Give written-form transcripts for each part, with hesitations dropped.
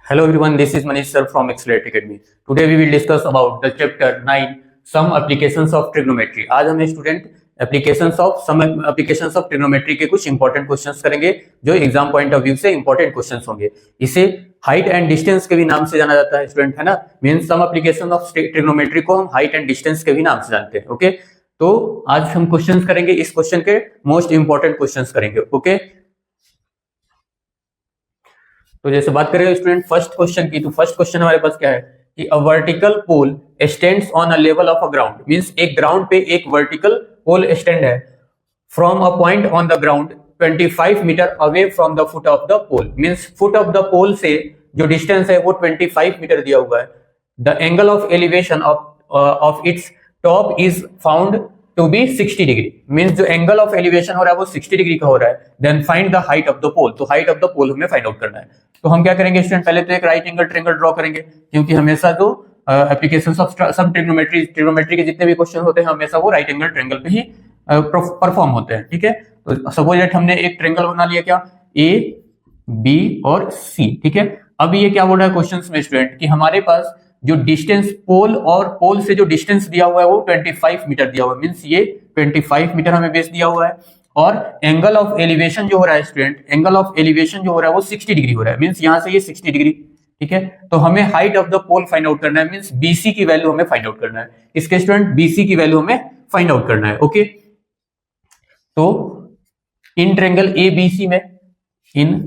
Hello everyone, this is Manish sir from Accelerate Academy. Today we will discuss about the chapter 9 some applications of trigonometry. आज हम student applications of trigonometry के कुछ important questions करेंगे जो exam point of view से important questions होंगे. इसे height and distance के भी नाम से जाना जाता है स्टूडेंट, है ना. Means some application of trigonometry को हम हाइट एंड डिस्टेंस के भी नाम से जानते हैं. ओके, तो आज हम क्वेश्चंस करेंगे, इस क्वेश्चन के मोस्ट इंपॉर्टेंट क्वेश्चंस करेंगे. ओके, तो जैसे बात करेंगे स्टूडेंट फर्स्ट क्वेश्चन की, तो फर्स्ट क्वेश्चन हमारे पास क्या है कि a vertical pole stands on a level of a ground. Means एक ग्राउंड पे एक वर्टिकल पोल स्टैंड है from a point on the ground 25 metre away from the foot of the pole. Means foot of the pole से जो distance है वो 25 metre दिया हुआ है. The angle of elevation of its top is found to be 60 degree. Means जो angle of elevation हो रहा है वो 60 डिग्री का हो रहा है. Then find the height of the pole. तो हाइट ऑफ द पोल हमें फाइंड आउट करना है. तो हम क्या करेंगे स्टूडेंट, पहले तो एक राइट एंगल ट्रायंगल ड्रॉ करेंगे, क्योंकि हमेशा जो एप्लीकेशंस ऑफ सम ट्रिग्नोमेट्री के जितने भी क्वेश्चन होते हैं हमेशा वो राइट एंगल ट्रायंगल पे ही परफॉर्म होते हैं. ठीक है, तो सपोज दैट हमने एक ट्रायंगल बना लिया, क्या ए बी और सी. ठीक है, अब ये क्या बोल रहा है क्वेश्चन में स्टूडेंट कि हमारे पास जो डिस्टेंस पोल और पोल से जो डिस्टेंस दिया हुआ है वो 25 मीटर दिया हुआ है. मींस ये 25 मीटर हमें बेस दिया हुआ है और एंगल ऑफ एलिवेशन जो हो रहा है स्टूडेंट, एंगल ऑफ एलिवेशन जो हो रहा है वो 60 डिग्री हो रहा है. मींस यहां से ये 60 डिग्री. ठीक है, तो हमें height of the pole find out करना है. मींस बीसी की वैल्यू हमें फाइंड आउट करना है. इसके स्टूडेंट बीसी की वैल्यू हमें फाइंड आउट करना है. ओके, तो इन ट्रायंगल एबीसी में, इन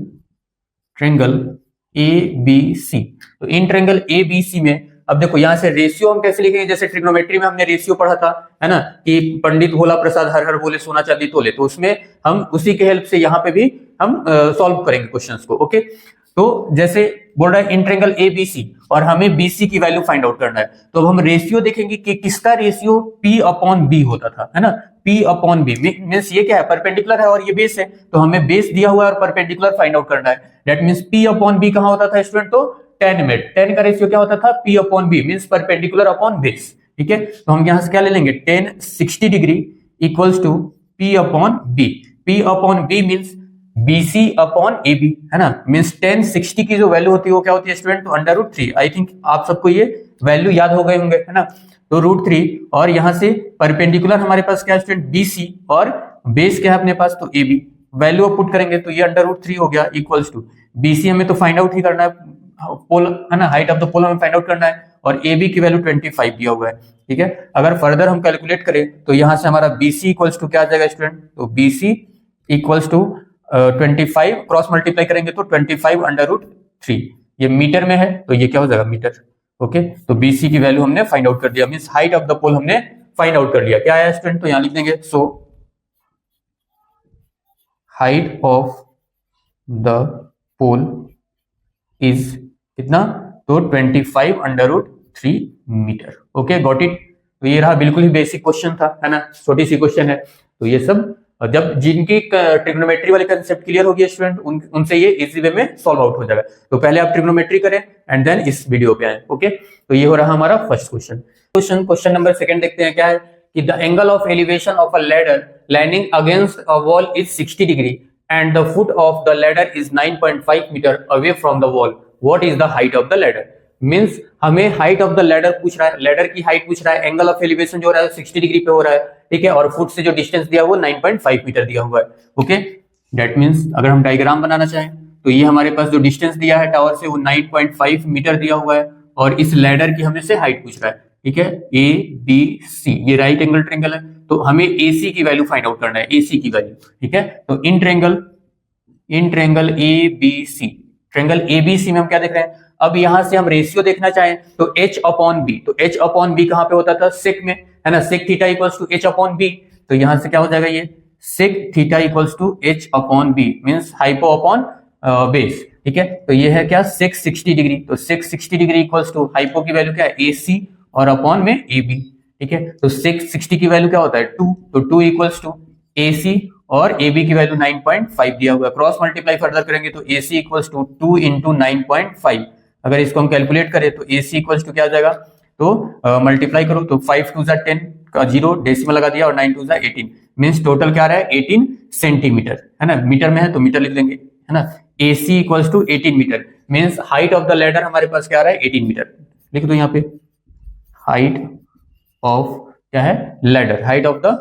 ट्रायंगल एबीसी, तो इन ट्रायंगल एबीसी में अब देखो यहां से रेशियो हम कैसे लिखेंगे, जैसे ट्रिग्नोमेट्री में हमने रेशियो पढ़ा था, है ना, कि पंडित भोला प्रसाद हर हर बोले सोना चांदी तोले. तो उसमें हम उसी के हेल्प से यहाँ पे भी हम सॉल्व करेंगे क्वेश्चंस को. ओके, तो जैसे बोल रहा है इन ट्रायंगल एबीसी और हमें बीसी की वैल्यू फाइंड आउट करना है. तो अब हम रेशियो देखेंगे कि किसका रेशियो P अपॉन बी होता था, है ना. P अपॉन बी मीन्स ये क्या है, परपेंडिकुलर है और ये बेस है, तो हमें बेस दिया हुआ है और परपेंडिकुलर फाइंड आउट करना है. That means P upon B कहां होता था स्टूडेंट, तो 10 में 10 का रेशियो क्या होता था, P upon B means perpendicular upon base. ठीक है, तो हम यहां से क्या ले लेंगे, 10 60 degree equals to P upon B. P upon B means BC upon AB, है ना. मीन्स 10 60 की जो वैल्यू होती है वो क्या होती है स्टूडेंट, तो √3. आई थिंक आप सबको ये वैल्यू याद हो गए होंगे, है ना. तो √3 और यहां से परपेंडिकुलर हमारे पास क्या है स्टूडेंट, BC और बेस क्या है अपने पास, तो AB. वैल्यू पुट करेंगे तो ये √3 हो गया इक्वल्स टू BC हमें तो फाइंड आउट ही करना है, पोल है ना, हाइट ऑफ द पोल हमें फाइंड आउट करना है और AB की वैल्यू 25 दिया हुआ है. ठीक है, अगर फर्दर हम कैलकुलेट करें तो यहां से हमारा BC इक्वल्स टू क्या आ जाएगा स्टूडेंट, तो BC equals to 25 cross multiply करेंगे तो 25 √3. ये मीटर में है तो ये क्या हो जाएगा, मीटर. ओके, तो BC की वैल्यू हमने फाइंड आउट कर दिया. मींस हाइट ऑफ द पोल हमने फाइंड आउट कर लिया. क्या आया स्टूडेंट, तो यहां लिख देंगे, so height of the pole is कितना, तो 25 √3 मीटर. Okay, got it. तो ये रहा, बिल्कुल ही बेसिक क्वेश्चन था, है ना, छोटी सी क्वेश्चन है. तो ये सब जब जिनकी ट्रिग्नोमेट्री वाले कंसेप्ट क्लियर हो गया स्टूडेंट, उनसे ये इजी वे में सॉल्व आउट हो जाएगा. तो पहले आप ट्रिग्नोमेट्री करें एंड देन इस वीडियो पे आए. ओके, तो ये हो रहा हमारा फर्स्ट क्वेश्चन नंबर सेकंड देखते हैं. क्या है कि the angle of elevation of a ladder landing against a wall is 60 degree and the foot of the ladder is 9.5 metre away from the wall. What is the height of the ladder. Means हमें height of the ladder पूछ रहा है, ladder की height पूछ रहा है, angle of elevation जो हो रहा है 60 डिग्री पे हो रहा है. ठीक है, और फुट से जो डिस्टेंस दिया वो 9.5 मीटर दिया हुआ है. ओके, दैट मींस अगर हम डायग्राम बनाना चाहें तो ये हमारे पास जो डिस्टेंस दिया है टावर से वो 9.5 मीटर दिया हुआ है और इस लैडर की हमें से हाइट पूछ रहा है. ठीक है, ABC, ये राइट एंगल ट्रायंगल है, तो हमें AC की वैल्यू फाइंड आउट करना है, AC की वैल्यू. ठीक है, तो in triangle ABC, triangle ABC में हम क्या देख रहे हैं, अब यहां से हम रेशियो देखना चाहें तो H अपॉन बी. तो H अपॉन बी कहां पे होता था, सेक में, है ना. Sec theta equals to H upon B. तो यहां से क्या हो जाएगा, ये sec theta equals to H upon B means hypo upon base. ठीक है, तो ये है क्या, सेक 60 डिग्री. तो सेक 60 डिग्री इक्वल्स टू हाइपो की वैल्यू क्या है, AC और अपॉन में AB. ठीक है, तो सेक 60 की वैल्यू क्या होता है, 2. तो 2 इक्वल्स टू AC और AB की वैल्यू 9.5 दिया हुआ है. क्रॉस मल्टीप्लाई फर्दर करेंगे तो AC इक्वल्स टू 2 इंटू 9.5. अगर इसको हम कैलकुलेट करें तो AC इक्वल्स टू क्या आ जाएगा, तो मल्टीप्लाई करो तो 5 2 10 का 0 डेसिमल लगा दिया और 9 2 18 मींस टोटल क्या आ रहा है 18 सेंटीमीटर, है ना. मीटर में है तो मीटर लिख देंगे, है ना. AC equals to 18 metre, means height of the ladder हमारे पास क्या आ रहा है 18 मीटर। लिख दो यहाँ पे हाइट ऑफ क्या है ladder, height of the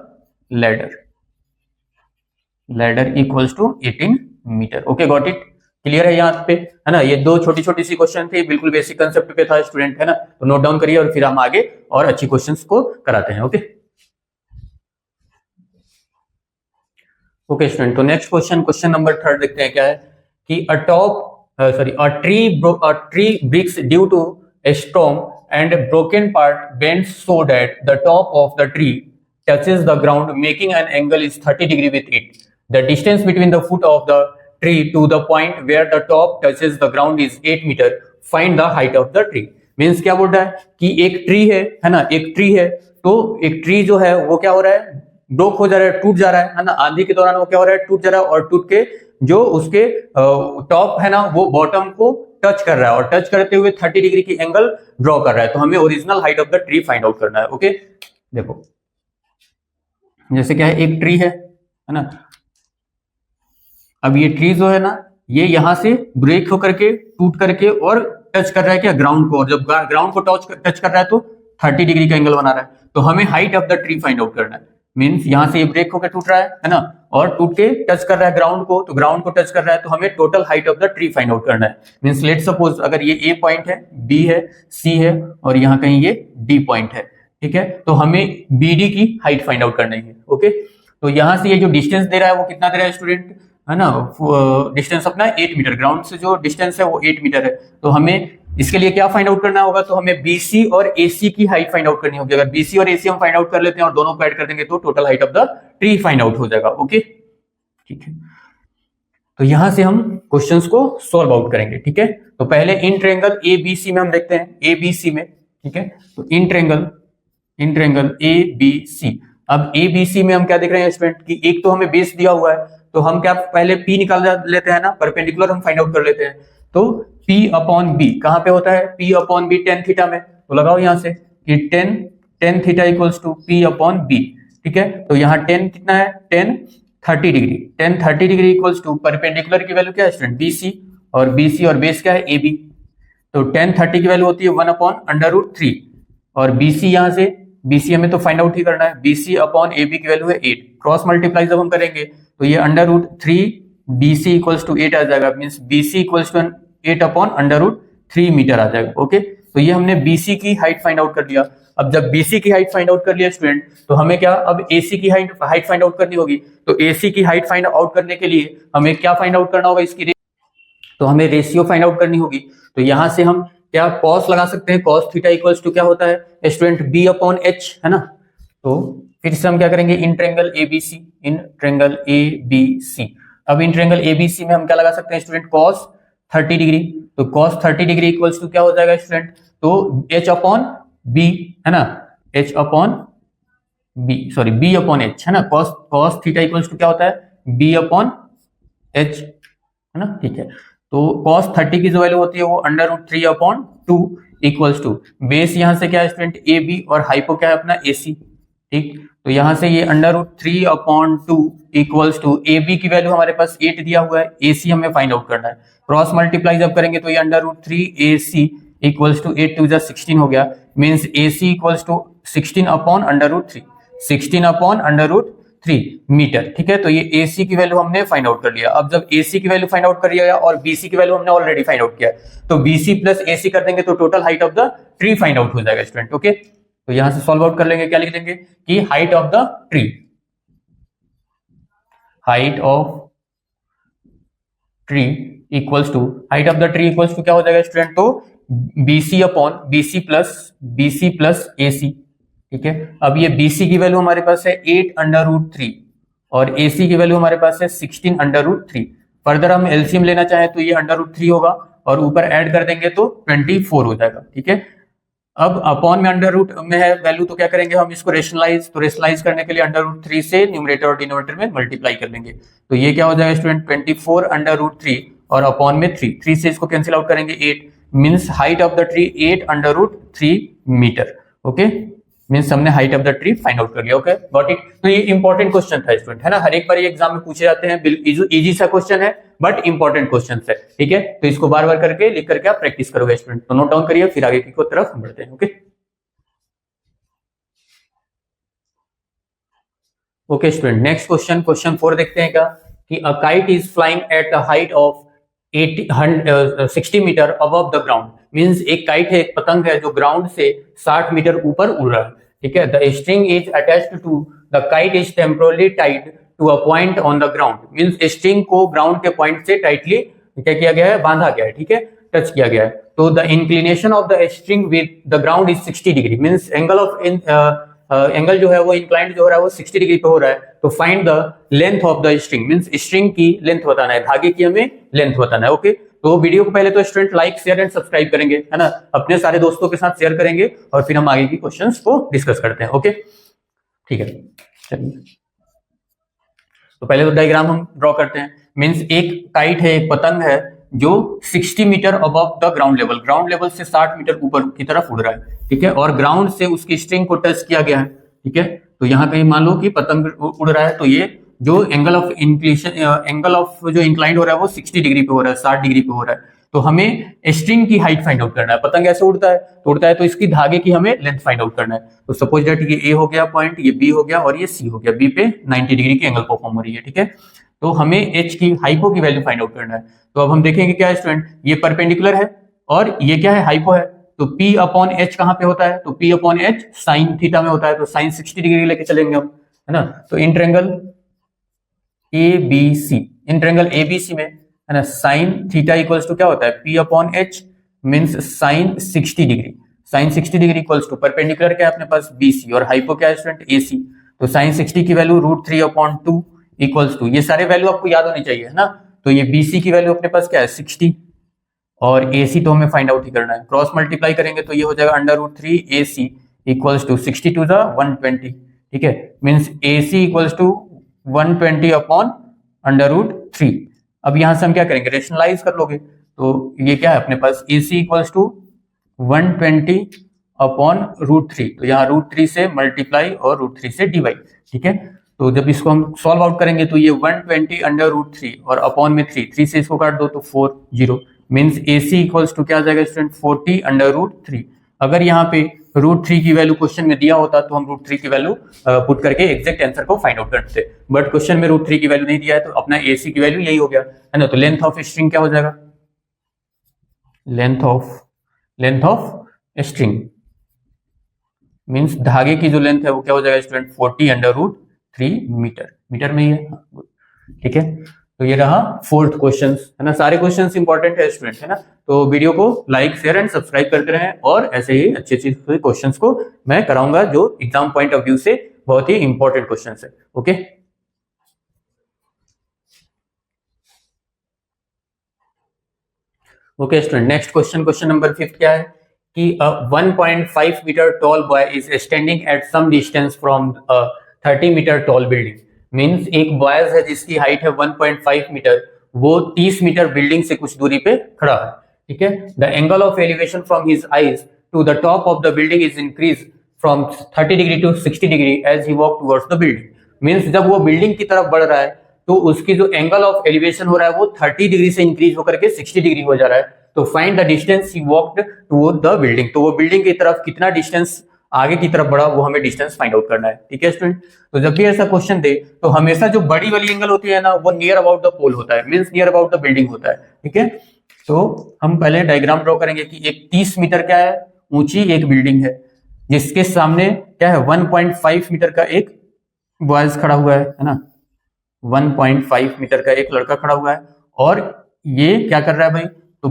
ladder equals to 18 metre. Okay got it, clear है यहाँ पे, है ना। ये दो छोटी छोटी सी क्वेश्चन थे, बिल्कुल बेसिक कंसेप्ट पे था स्टूडेंट, है ना। तो नोट डाउन करिए और फिर हम आगे और अच्छी क्वेश्चंस को कराते हैं। ओके ओके स्टूडेंट, तो नेक्स्ट क्वेश्चन नंबर 3 देखते हैं क्या है कि a tree breaks due to a storm and a broken part bends so that the top of the tree touches the ground, making an angle is 30 degree with it. The distance between the foot of the tree to the point where the top touches the ground is 8 meter. Find the height of the tree. Means क्या बोल रहा है कि एक tree है ना, एक tree है, तो एक ट्री जो है वो क्या हो रहा है, ब्रोक हो जा रहा है, टूट जा रहा है ना। आंधी के दौरान वो क्या हो रहा है, टूट जा रहा है, और टूट के जो उसके टॉप है ना वो बॉटम को टच कर रहा है, और टच करते हुए 30 डिग्री की एंगल ड्रॉ कर रहा है। तो हमें original height of the tree find out करना है। ओके देखो जैसे क्या है, एक ट्री है ना। अब ये ट्री जो है ना, ये यहां से ब्रेक होकर के टूट करके और टच कर रहा है क्या ग्राउंड को, और जब ग्राउंड को टच कर रहा है तो 30 डिग्री का एंगल बना रहा है। तो हमें height of the tree find out करना है। मीन्स यहां से ये ब्रेक होकर टूट रहा है ना, और टूट के टच कर रहा है ग्राउंड को, तो ग्राउंड को टच कर रहा है, तो हमें total height of the tree find out करना है। मीन्स लेट सपोज अगर ये ए पॉइंट है, बी है, सी है, और यहाँ कहीं ये डी पॉइंट है, ठीक है, तो हमें बीडी की हाइट फाइंड आउट करनी है। ओके तो यहां से ये जो डिस्टेंस दे रहा है वो कितना दे रहा है स्टूडेंट, है ना, डिस्टेंस अपना 8 मीटर, ग्राउंड से जो डिस्टेंस है वो 8 मीटर है। तो हमें इसके लिए क्या फाइंड आउट करना होगा, तो हमें बीसी और एसी की हाइट फाइंड आउट करनी होगी। अगर बीसी और एसी हम फाइंड आउट कर लेते हैं और दोनों को ऐड कर देंगे तो total height of the tree find out हो जाएगा। ओके ठीक है, तो यहां से हम क्वेश्चंस को सॉल्व आउट करेंगे। ठीक है, तो पहले इन ट्रायंगल एबीसी में हम देखते हैं, एबीसी में, ठीक है, तो इन ट्रायंगल एबीसी। अब एबीसी में हम क्या देख रहे हैं स्टूडेंट कि एक तो हमें बेस दिया हुआ है, तो हम क्या पहले पी निकाल लेते हैं ना, परपेंडिकुलर हम फाइंड आउट कर लेते हैं। तो P अपॉन बी कहां पे होता है, P upon B tan theta में, तो लगाओ यहां से कि tan theta equals to P upon B. ठीक है, तो यहाँ टेन कितना है, 30 degree, 30 degree equals to perpendicular की वैल्यू क्या है स्टूडेंट, BC, और BC और बेस क्या है AB। तो 30 की वैल्यू होती है 1 अपॉन √3, और BC यहां से, BC हमें तो फाइंड आउट ही करना है, BC अपॉन AB की वैल्यू है 8। क्रॉस मल्टीप्लाई जब हम करेंगे तो ये √3 BC इक्वल्स टू 8 आ जाएगा, means BC equals to 8 upon √3 metre आ जाएगा। ओके, तो ये हमने BC की हाइट फाइंड आउट कर लिया। अब जब BC की हाइट फाइंड आउट कर लिया स्टूडेंट, तो हमें क्या अब AC की हाइट फाइंड आउट करनी होगी। तो AC की हाइट फाइंड आउट करने के लिए हमें क्या फाइंड आउट करना होगा, इसकी तो हमें रेशियो फाइंड आउट करनी होगी। तो यहां से हम क्या कॉस लगा सकते हैं, कॉस थीटा इक्वल्स टू क्या होता है स्टूडेंट, B अपॉन H, है ना। तो फिर से हम क्या करेंगे, इन ट्रायंगल ABC। अब इन ट्रायंगल ABC में हम क्या लगा सकते हैं स्टूडेंट, कॉस 30 डिग्री। तो कॉस 30 डिग्री इक्वल्स टू क्या हो जाएगा स्टूडेंट, तो H अपॉन B, है ना, H upon B upon H, है ना। कॉस थीटा इक्वल्स टू क्या होता है, B अपॉन H, है ना। ठीक है, तो कॉस 30 की जो वैल्यू होती है वो √3 अपॉन 2 इक्वल्स टू, बेस यहां से क्या है स्टूडेंट AB, और हाइपो क्या है अपना AC। ठीक, तो यहां से ये √3 अपॉन 2 इक्वल्स टू, AB की वैल्यू हमारे पास 8 दिया हुआ है, AC हमें फाइंड आउट करना है। क्रॉस मल्टीप्लाई जब करेंगे तो ये √3 AC इक्वल्स टू 8 2 16 हो गया, means AC equals to 16 upon √3, 16 upon √3 metre. ठीक है, तो ये AC की वैल्यू हमने फाइंड आउट कर लिया। अब जब AC की वैल्यू फाइंड आउट कर लिया और BC की वैल्यू हमने ऑलरेडी फाइंड आउट किया, तो BC प्लस AC कर देंगे तो total height of the tree find out हो जाएगा स्टूडेंट। ओके, तो यहां से सॉल्व आउट कर लेंगे, क्या लिख देंगे कि height of the tree, height of tree equals to, height of the tree equals to क्या हो जाएगा स्टूडेंट, तो BC upon BC plus AC। ठीक है, अब ये BC की वैल्यू हमारे पास है 8 √3 और AC की वैल्यू हमारे पास है 16 √3। फर्दर हम एलसीएम लेना चाहें तो ये √3 होगा, और ऊपर ऐड कर देंगे तो 24 हो जाएगा। ठीक है, अब अपॉन में अंडर में है वैल्यू, तो क्या करेंगे हम इसको रेशनलाइज, तो रेशनलाइज करने के लिए √3 से न्यूमरेटर और डिनोमिनेटर में मल्टीप्लाई कर लेंगे। तो ये क्या हो जाएगा स्टूडेंट, 24 √3 और अपॉन में 3 से इसको कैंसिल आउट करेंगे 8, means height of the tree 8 √3 metre. Okay, means हमने height of the tree find out कर लिया। Okay got it. तो ये इंपॉर्टेंट क्वेश्चन था स्टूडेंट, है ना, हर एक बार ये एग्जाम में पूछे जाते हैं, इजी सा क्वेश्चन है बट इंपॉर्टेंट क्वेश्चन है, ठीक है। तो इसको बार बार करके लिख करके आप प्रैक्टिस करोगे स्टूडेंट, तो नोट डाउन करिए, फिर आगे की तरफ हम बढ़ते हैं। Okay okay student, next question, question 4 देखते हैं क्या, कि a kite is flying at the height of 60 metre above the ground. Means एक काइट है, एक पतंग है जो ग्राउंड से 60 मीटर ऊपर उड़ रहा है, ठीक है। The string is attached to the kite is temporarily tied to a point on the ground. Means string को ग्राउंड के पॉइंट से टाइटली क्या किया गया है, बांधा गया है, ठीक है, टच किया गया है। तो the inclination of the string with the ground is 60 degree. Means angle जो है वो इंक्लाइंड जो हो रहा है वो 60 डिग्री पे हो रहा है। तो find the length of the string, means string की लेंथ बताना है, धागे की हमें लेंथ बताना है। ओके तो वीडियो को पहले तो student like share and subscribe करेंगे, है ना, अपने सारे दोस्तों के साथ शेयर करेंगे और फिर हम आगे की क्वेश्चंस को डिस्कस करते हैं। ओके ठीक है, चलिए तो पहले तो डायग्राम हम ड्रॉ करते हैं। मींस एक काइट है, एक पतंग है जो 60 metre above the ground level से 60 मीटर ऊपर की तरफ उड़ रहा है, ठीक है, और ग्राउंड से उसकी स्ट्रिंग को टच किया गया है, ठीक है। तो यहाँ कहीं मान लो कि पतंग उड़ रहा है, तो ये जो एंगल ऑफ जो इंक्लाइंड हो रहा है वो 60 डिग्री पे हो रहा है, 60 डिग्री पे हो रहा है। तो हमें स्ट्रिंग की हाइट फाइंड आउट करना है। पतंग ऐसे उड़ता है तो इसकी धागे की हमें लेंथ फाइंड आउट करना है। तो सपोज दैट ये ए हो गया पॉइंट, ये बी हो गया और ये सी हो गया, बी पे 90 डिग्री की एंगल परफॉर्म हो रही है, ठीक है। तो हमें एच की हाइपो की वैल्यू फाइंड आउट करना है। तो अब हम देखेंगे क्या है स्टूडेंट, ये परपेंडिकुलर है और ये क्या है, हाइपो है। तो P अपॉन एच कहां पे होता है, तो P upon h sine theta में होता है, तो साइन 60 डिग्री लेके चलेंगे हम, है ना। तो in triangle ABC, in triangle ABC में, है ना, साइन थीटा इक्वल्स टू क्या होता है, P upon H means sine 60 degree. Sine 60 degree equals to perpendicular क्या है अपने पास BC और हाइपो क्या है स्टूडेंट AC। तो साइन 60 की वैल्यू √3 अपॉन 2 इक्वल्स टू, ये सारे वैल्यू आपको याद होनी चाहिए, है ना। तो ये BC की वैल्यू अपने पास क्या है 60 और AC तो हमें फाइंड आउट ही करना है। क्रॉस मल्टीप्लाई करेंगे तो ये हो जाएगा √3 AC equals to 60 to the 120, ठीक है। Means AC equals to 120 upon √3। अब यहां से हम क्या करेंगे, रेशनलाइज कर लोगे, तो ये क्या है अपने पास AC इक्वल्स टू 120 अपॉन √3। तो यहाँ √3 से मल्टीप्लाई और √3 से डिवाइड, ठीक है। तो जब इसको हम सॉल्व आउट करेंगे तो ये 120 √3 और अपॉन में 3 से इसको काट दो तो 40 मींस AC इक्वल्स टू क्या आ जाएगा स्टूडेंट 40 √3। अगर यहाँ पे √3 की वैल्यू क्वेश्चन में दिया होता तो हम √3 की वैल्यू पुट करके एग्जैक्ट आंसर को फाइंड आउट करते, बट क्वेश्चन में √3 की वैल्यू नहीं दिया है तो अपना AC की वैल्यू यही हो गया, है ना। तो लेंथ ऑफ स्ट्रिंग क्या हो जाएगा, लेंथ ऑफ स्ट्रिंग मींस धागे की जो लेंथ है वो क्या हो जाएगा स्टूडेंट 40 √3 मीटर में ही है, ठीक है। तो ये रहा 4th क्वेश्चन, है ना। सारे क्वेश्चंस इंपॉर्टेंट है स्टूडेंट, है ना। तो वीडियो को लाइक शेयर एंड सब्सक्राइब करते रहें और ऐसे ही अच्छे क्वेश्चंस को मैं कराऊंगा जो एग्जाम पॉइंट ऑफ व्यू से बहुत ही इंपॉर्टेंट क्वेश्चंस है। Okay okay student, next question number 5 क्या है, कि 1.5 metre tall boy is standing at some distance from 30 metre tall building. Means एक बॉयज है जिसकी हाइट है 1.5 मीटर, वो 30 मीटर बिल्डिंग से कुछ दूरी पे खड़ा है, ठीक है। The angle of elevation from his eyes to the top of the building is increase from 30 degree to 60 degree as he walk towards the building. Means जब वो बिल्डिंग की तरफ बढ़ रहा है तो उसकी जो एंगल ऑफ एलिवेशन हो रहा है वो 30 डिग्री से इंक्रीज होकर के 60 डिग्री हो जा रहा है। तो find the distance he walked toward the building. तो वो बिल्डिंग की तरफ कितना डिस्टेंस आगे की तरफ बढ़ा वो हमें डिस्टेंस फाइंड आउट करना है, ठीक है स्टूडेंट। तो जब भी ऐसा क्वेश्चन दे तो हमेशा जो बड़ी वाली एंगल होती है ना वो नियर अबाउट द पोल होता है, means near about the building होता है, ठीक है। तो हम पहले डायग्राम ड्रॉ करेंगे कि एक 30 मीटर क्या है ऊंची एक बिल्डिंग है जिसके सामने क्या है 1.5 मीटर का एक बॉयज खड़ा हुआ है ना, 1.5 मीटर का एक लड़का खड़ा हुआ है और ये क्या कर रहा है भाई, तो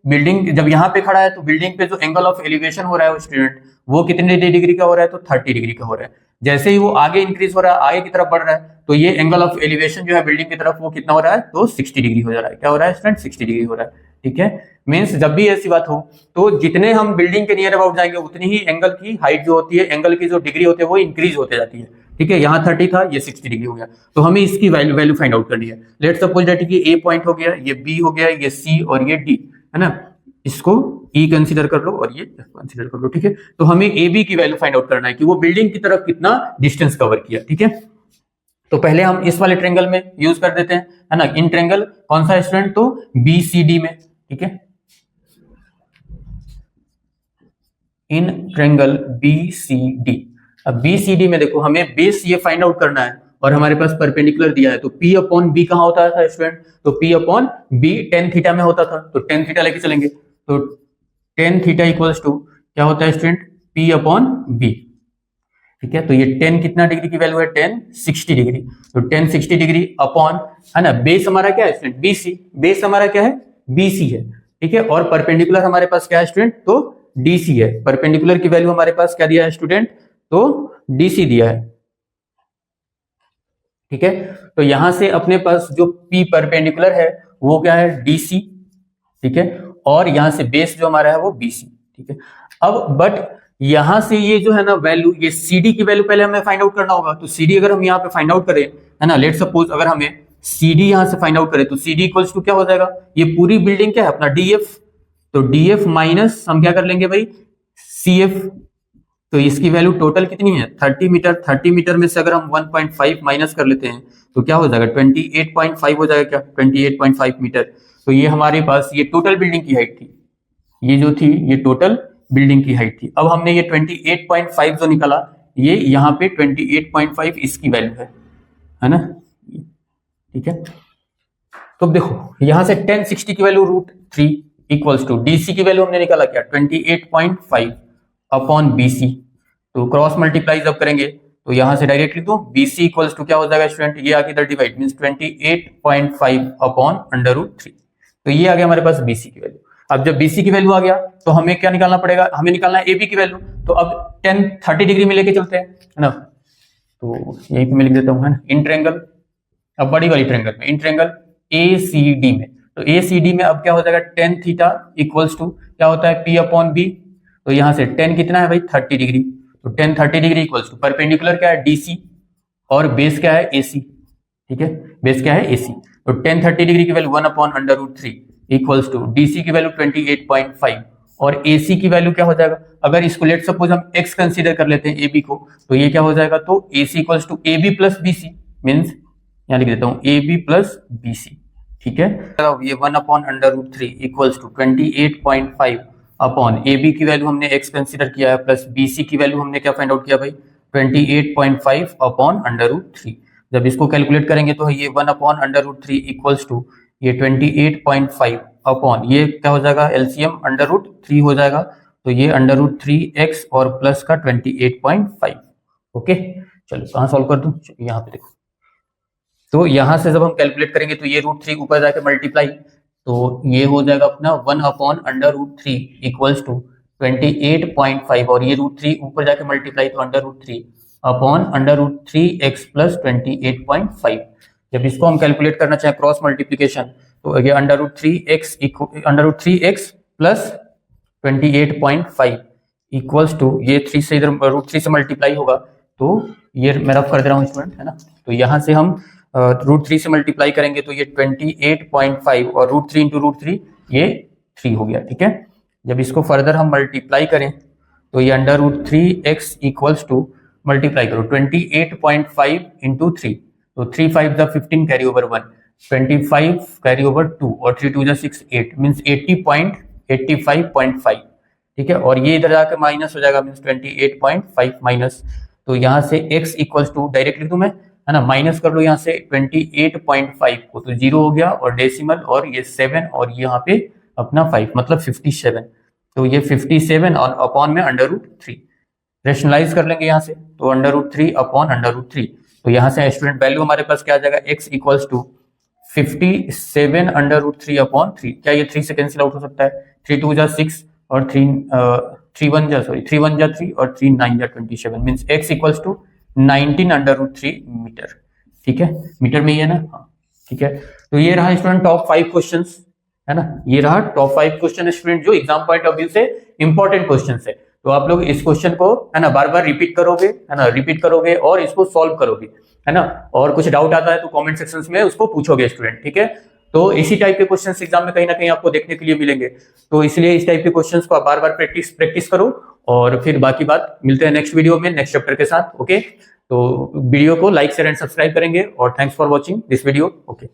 बिल्डिंग जब यहाँ पे खड़ा है तो बिल्डिंग पे जो एंगल ऑफ एलिवेशन हो रहा है वो स्टूडेंट वो कितने डिग्री का हो रहा है, तो 30 डिग्री का हो रहा है। जैसे ही वो आगे इंक्रीज हो रहा है, आगे की तरफ बढ़ रहा है, तो ये एंगल ऑफ एलिवेशन जो है बिल्डिंग की तरफ वो कितना हो रहा है, तो 60 डिग्री हो जा रहा है। क्या हो रहा है स्टूडेंट, 60 डिग्री हो रहा है, ठीक है। मीन्स जब भी ऐसी बात हो तो जितने हम बिल्डिंग के नियर अबाउट जाएंगे उतनी ही एंगल की हाइट जो होती है, एंगल की जो डिग्री होती है वो इंक्रीज होते जाती है, ठीक है। यहाँ 30 था, ये 60 डिग्री हो गया, तो हमें इसकी वैल्यू फाइंड आउट करनी है। लेट्स सपोज दैट कि ए पॉइंट हो गया, ये बी हो गया, ये सी और ये डी, है ना। इसको ई कंसीडर कर लो और ये एफ कंसीडर कर लो, ठीक है। तो हमें ए बी की वैल्यू फाइंड आउट करना है कि वो बिल्डिंग की तरफ कितना डिस्टेंस कवर किया, ठीक है। तो पहले हम इस वाले ट्रायंगल में यूज कर देते हैं, है ना। इन ट्रायंगल कौन सा स्टूडेंट, तो बी सी डी में, ठीक है। In triangle B C D. अब बी सी डी में देखो हमें बेस ये फाइंड आउट करना है और हमारे पास परपेंडिकुलर दिया है, तो P अपॉन बी कहां होता था स्टूडेंट, तो P upon B tan theta में होता था, तो टेन थीटा लेके चलेंगे, तो टेन थीटा इक्वल्स टू क्या होता है स्टूडेंट, P अपॉन बी, ठीक है। तो ये टेन कितना डिग्री की वैल्यू है, टेन 60 डिग्री, तो टेन 60 डिग्री अपॉन, है ना, बेस हमारा क्या है स्टूडेंट, BC, बेस हमारा क्या है, BC है, ठीक है। और परपेंडिकुलर हमारे पास क्या है स्टूडेंट, तो DC है। परपेंडिकुलर की वैल्यू हमारे पास क्या दिया है स्टूडेंट, तो DC दिया है, ठीक है। तो यहां से अपने पास जो P परपेंडिकुलर है वो क्या है, DC, ठीक है। और यहां से बेस जो हमारा है वो BC, ठीक है। अब बट यहां से ये जो है ना वैल्यू, ये CD की वैल्यू पहले हमें फाइंड आउट करना होगा। तो CD अगर हम यहाँ पे फाइंड आउट करें, है ना, लेट सपोज अगर हमें CD यहां से फाइंड आउट करें तो CD इक्वल्स टू क्या हो जाएगा, ये पूरी बिल्डिंग क्या है अपना DF, तो DF माइनस हम क्या कर लेंगे भाई CF, तो इसकी वैल्यू टोटल कितनी है 30 मीटर। 30 मीटर में से अगर हम 1.5 माइनस कर लेते हैं तो क्या हो जाएगा 28.5 हो जाएगा, क्या 28.5 मीटर। तो ये हमारे पास ये टोटल बिल्डिंग की हाइट थी, ये जो थी ये टोटल बिल्डिंग की हाइट थी। अब हमने ये 28.5 जो निकाला, ये यहाँ पे 28.5 इसकी वैल्यू है ना, ठीक है। तो देखो यहां से 1060 की वैल्यू √3 इक्वल्स टू DC की वैल्यू हमने निकाला क्या 28.5 अपॉन BC, तो क्रॉस मल्टीप्लाई जब करेंगे तो यहां से डायरेक्ट लिख दो BC इक्वल्स टू क्या हो जाएगा स्टूडेंट, ये आगे इधर डिवाइड मींस 28.5 अपॉन √3, तो ये आ गया हमारे पास BC की वैल्यू। अब जब BC की वैल्यू आ गया तो हमें क्या निकालना पड़ेगा, हमें निकालना है AB की वैल्यू। तो अब 30 डिग्री में लेके चलते हैं, है ना, तो यहीं पे मैं लिख देता हूं, है ना, इन ट्रायंगल, अब बड़ी वाली ट्रायंगल में, इन ट्रायंगल ACD में, तो ACD में अब क्या हो जाएगा tan थीटा इक्वल्स टू क्या होता है P अपॉन B, तो यहां से tan कितना है भाई 30 डिग्री, तो tan 30 degree equals to perpendicular क्या है DC और बेस क्या है AC, ठीक है, बेस क्या है AC, तो tan 30 डिग्री की value 1 upon √3 equals to DC की वैल्यू 28.5 और AC की वैल्यू क्या हो जाएगा, अगर इसको लेट सपोज हम x कंसीडर कर लेते हैं AB को, तो ये क्या हो जाएगा, तो AC equals to AB plus BC, means यहाँ लिख देता हूँ AB प्लस BC, ठीक है। ये 1 upon √3 equals to 28.5 upon AB की वैल्यू हमने x कंसीडर किया है प्लस BC की वैल्यू हमने क्या फाइंड आउट किया भाई 28.5 अपॉन √3। जब इसको कैलकुलेट करेंगे तो ये 1 अपॉन √3 इक्वल्स टू ये 28.5 अपॉन ये क्या हो जाएगा LCM √3 हो जाएगा, तो ये √3x और प्लस का 28.5, ओके। चलो कहाँ सॉल्व कर दूं, यहाँ पे देखो, तो यहां से जब हम कैलकुलेट करेंगे तो ये √3 ऊपर जाके मल्टीप्लाई, तो ये हो जाएगा अपना 1 अपॉन √3 इक्वल्स टू 28.5 और ये √3 ऊपर जाके मल्टीप्लाई तो √3 अपॉन √3x प्लस 28.5। जब इसको हम कैलकुलेट करना चाहें क्रॉस मल्टीप्लीकेशन तो ये √3x प्लस 28.5 इक्वल्स टू ये 3 से इधर √3 से मल्टीप्लाई होगा, तो ये मैं रफ कर दे रहा हूँ स्टूडेंट, है ना। तो यहाँ से हम √3 से मल्टीप्लाई करेंगे तो ये 28.5 और √3 इंटू √3 ये 3 हो गया, ठीक है। जब इसको फर्दर हम मल्टीप्लाई करें तो ये √3x इक्वल्स टू मल्टीप्लाई करो 28.5 इंटू 3, तो 3 5 the 15 carry over 1, 25 carry over 2 और 3 2 6 8 मीन्स 80.85.5, ठीक है। और ये इधर जाकर माइनस हो जाएगा मीन्स 28.5 माइनस, तो यहाँ से x इक्वल्स टू डायरेक्ट लिख दूं मैं, है ना, माइनस कर लो यहाँ से 28.5 को, तो 0 हो गया और डेसिमल और ये 7 और यहाँ पे अपना 5 मतलब 57, तो ये 57 और अपॉन में √3 रेशनलाइज कर लेंगे यहाँ से, तो √3 अपॉन √3, तो यहाँ से स्टूडेंट वैल्यू हमारे पास क्या आ जाएगा x इक्वल्स टू 57 √3 अपॉन 3, क्या ये 3 से कैंसिल आउट हो सकता है, 3 2 6 और 3 1 3 और 3 9 27 means x equals to 19 √3 metre, ठीक है, मीटर में ही है ना, हाँ ठीक है। तो ये रहा स्टूडेंट टॉप 5 क्वेश्चंस, है ना, ये रहा टॉप 5 क्वेश्चन स्टूडेंट जो एग्जाम पॉइंट ऑफ व्यू से इंपॉर्टेंट क्वेश्चन है। तो आप लोग इस क्वेश्चन को, है ना, बार बार रिपीट करोगे, है ना, रिपीट करोगे और इसको सॉल्व करोगे, है ना, और कुछ डाउट आता है तो कमेंट सेक्शंस में उसको पूछोगे स्टूडेंट, ठीक है। तो इसी टाइप के क्वेश्चंस एग्जाम में कहीं ना कहीं आपको देखने के लिए मिलेंगे। तो इसलिए इस टाइप के क्वेश्चंस को आप बार बार प्रैक्टिस करो, और फिर बाकी बात मिलते हैं नेक्स्ट वीडियो में नेक्स्ट चैप्टर के साथ। ओके, तो वीडियो को लाइक शेयर एंड सब्सक्राइब करेंगे, और thanks for watching this video. Okay.